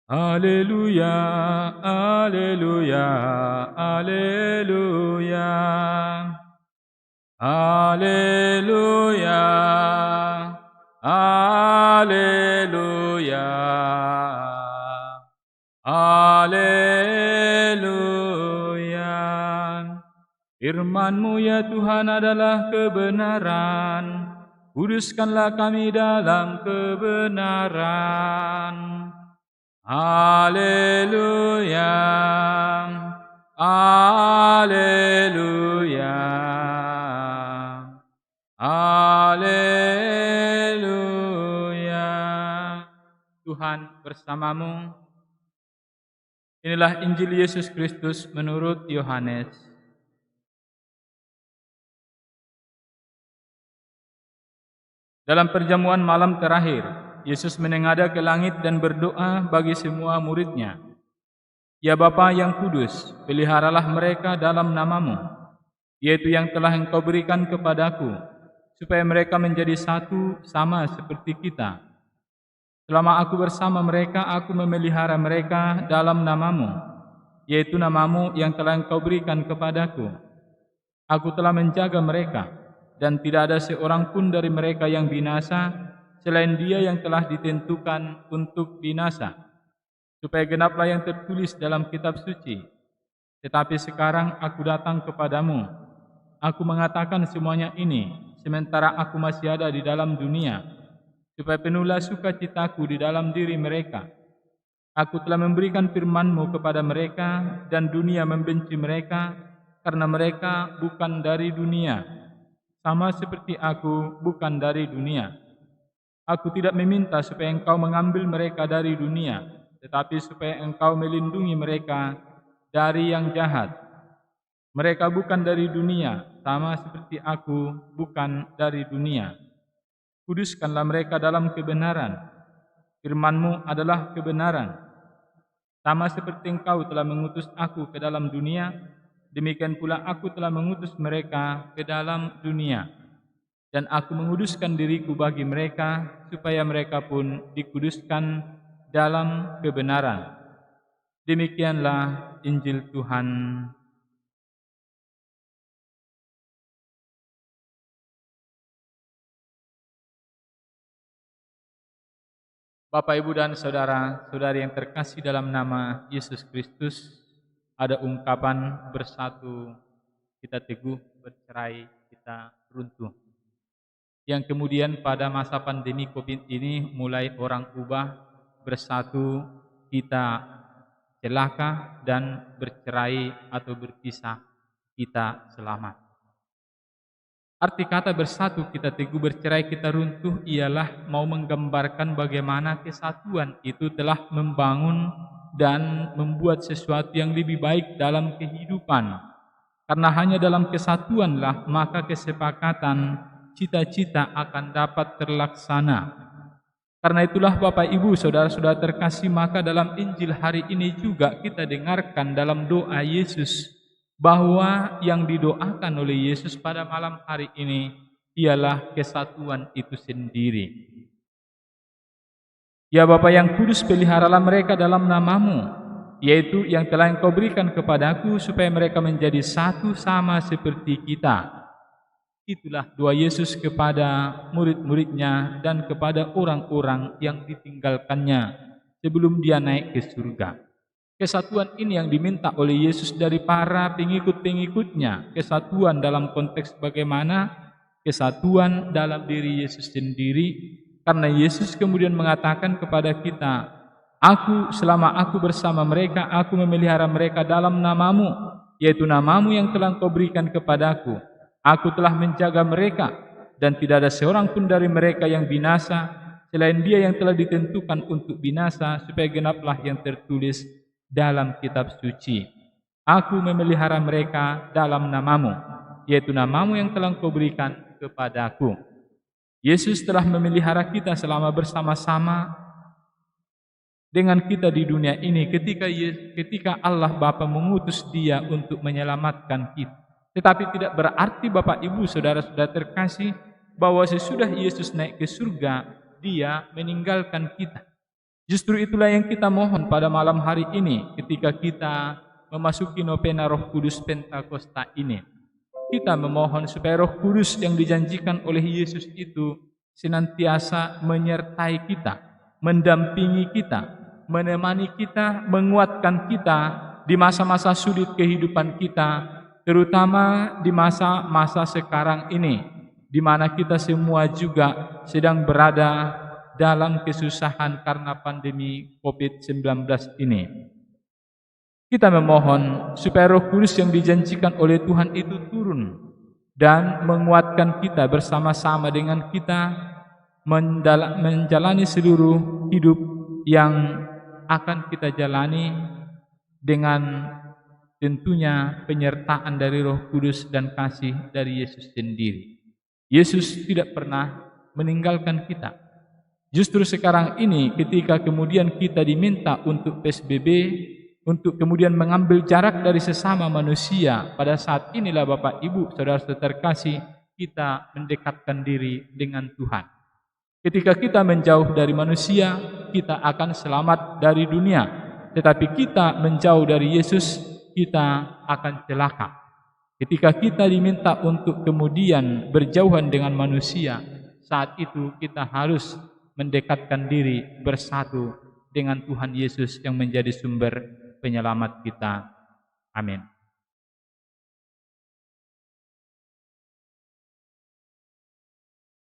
Haleluya, haleluya, haleluya. Haleluya, haleluya, haleluya. Firman-Mu ya Tuhan adalah kebenaran. Kuduskanlah kami dalam kebenaran. Haleluya, haleluya, haleluya. Tuhan bersamamu. Inilah Injil Yesus Kristus menurut Yohanes. Dalam perjamuan malam terakhir, Yesus menengadah ke langit dan berdoa bagi semua murid-Nya. Ya Bapa yang kudus, peliharalah mereka dalam nama-Mu, yaitu yang telah Engkau berikan kepadaku, supaya mereka menjadi satu sama seperti kita. Selama aku bersama mereka, aku memelihara mereka dalam nama-Mu, yaitu nama-Mu yang telah Engkau berikan kepadaku. Aku telah menjaga mereka, dan tidak ada seorang pun dari mereka yang binasa, selain dia yang telah ditentukan untuk binasa, supaya genaplah yang tertulis dalam kitab suci. Tetapi sekarang aku datang kepadamu. Aku mengatakan semuanya ini, sementara aku masih ada di dalam dunia, supaya penuhlah sukacitaku di dalam diri mereka. Aku telah memberikan firman-Mu kepada mereka, dan dunia membenci mereka, karena mereka bukan dari dunia, sama seperti aku bukan dari dunia. Aku tidak meminta supaya Engkau mengambil mereka dari dunia, tetapi supaya Engkau melindungi mereka dari yang jahat. Mereka bukan dari dunia, sama seperti aku bukan dari dunia. Kuduskanlah mereka dalam kebenaran. Firman-Mu adalah kebenaran. Sama seperti Engkau telah mengutus aku ke dalam dunia, demikian pula aku telah mengutus mereka ke dalam dunia. Dan aku menguduskan diriku bagi mereka, supaya mereka pun dikuduskan dalam kebenaran. Demikianlah Injil Tuhan. Bapak, Ibu, dan saudara-saudari yang terkasih dalam nama Yesus Kristus, ada ungkapan bersatu, kita teguh, bercerai, kita runtuh. Yang kemudian pada masa pandemi COVID ini mulai orang ubah, bersatu, kita celaka, dan bercerai atau berpisah, kita selamat. Arti kata bersatu, kita teguh, bercerai, kita runtuh ialah mau menggambarkan bagaimana kesatuan itu telah membangun dan membuat sesuatu yang lebih baik dalam kehidupan. Karena hanya dalam kesatuanlah maka kesepakatan, cita-cita akan dapat terlaksana. Karena itulah Bapak Ibu saudara-saudara terkasih, maka dalam Injil hari ini juga kita dengarkan dalam doa Yesus bahwa yang didoakan oleh Yesus pada malam hari ini ialah kesatuan itu sendiri. Ya Bapa yang kudus, peliharalah mereka dalam nama-Mu, yaitu yang telah Engkau berikan kepadaku, supaya mereka menjadi satu sama seperti kita. Itulah doa Yesus kepada murid-muridnya dan kepada orang-orang yang ditinggalkannya sebelum dia naik ke surga. Kesatuan ini yang diminta oleh Yesus dari para pengikut-pengikutnya. Kesatuan dalam konteks bagaimana? Kesatuan dalam diri Yesus sendiri. Karena Yesus kemudian mengatakan kepada kita, selama aku bersama mereka, aku memelihara mereka dalam nama-Mu, yaitu nama-Mu yang telah Engkau berikan kepadaku. Aku telah menjaga mereka, dan tidak ada seorang pun dari mereka yang binasa, selain dia yang telah ditentukan untuk binasa, supaya genaplah yang tertulis dalam kitab suci. Aku memelihara mereka dalam nama-Mu, yaitu nama-Mu yang telah Engkau berikan kepadaku. Yesus telah memelihara kita selama bersama-sama dengan kita di dunia ini ketika Allah Bapa mengutus Dia untuk menyelamatkan kita. Tetapi tidak berarti Bapak Ibu saudara-saudara terkasih bahwa sesudah Yesus naik ke surga, Dia meninggalkan kita. Justru itulah yang kita mohon pada malam hari ini ketika kita memasuki novena Roh Kudus Pentakosta ini. Kita memohon supaya Roh Kudus yang dijanjikan oleh Yesus itu senantiasa menyertai kita, mendampingi kita, menemani kita, menguatkan kita di masa-masa sulit kehidupan kita, terutama di masa-masa sekarang ini, di mana kita semua juga sedang berada dalam kesusahan karena pandemi COVID-19 ini. Kita memohon supaya Roh Kudus yang dijanjikan oleh Tuhan itu turun dan menguatkan kita bersama-sama dengan kita menjalani seluruh hidup yang akan kita jalani dengan tentunya penyertaan dari Roh Kudus dan kasih dari Yesus sendiri. Yesus tidak pernah meninggalkan kita. Justru sekarang ini ketika kemudian kita diminta untuk PSBB, untuk kemudian mengambil jarak dari sesama manusia, pada saat inilah Bapak Ibu Saudara-saudara terkasih, kita mendekatkan diri dengan Tuhan. Ketika kita menjauh dari manusia, kita akan selamat dari dunia. Tetapi kita menjauh dari Yesus, kita akan celaka. Ketika kita diminta untuk kemudian berjauhan dengan manusia, saat itu kita harus mendekatkan diri bersatu dengan Tuhan Yesus yang menjadi sumber penyelamat kita. Amin.